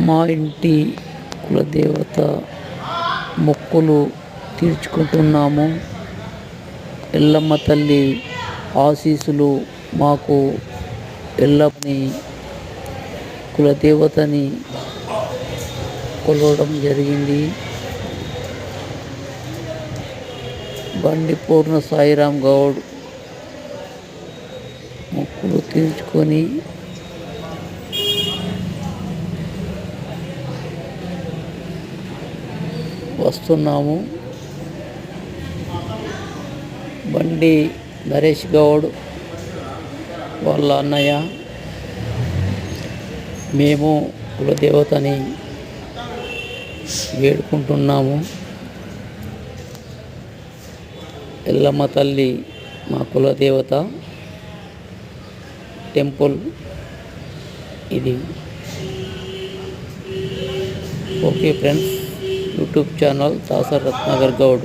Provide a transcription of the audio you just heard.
మా ఇంటి కులదేవత మొక్కులు తీర్చుకుంటున్నాము. ఎల్లమ్మ తల్లి ఆశీస్సులు మాకు ఎల్లమ్మని కులదేవతని కొలవడం జరిగింది. బండి పూర్ణ సాయిరామ్ గౌడ్ మొక్కులు తీర్చుకొని వస్తున్నాము. బండి నరేష్ గౌడ్ వాళ్ళ అన్నయ్య, మేము కులదేవతని వేడుకుంటున్నాము. ఎల్లమ్మ తల్లి మా కులదేవత టెంపుల్ ఇది. Okay friends, YouTube channel Dasar Ratnakar Goud.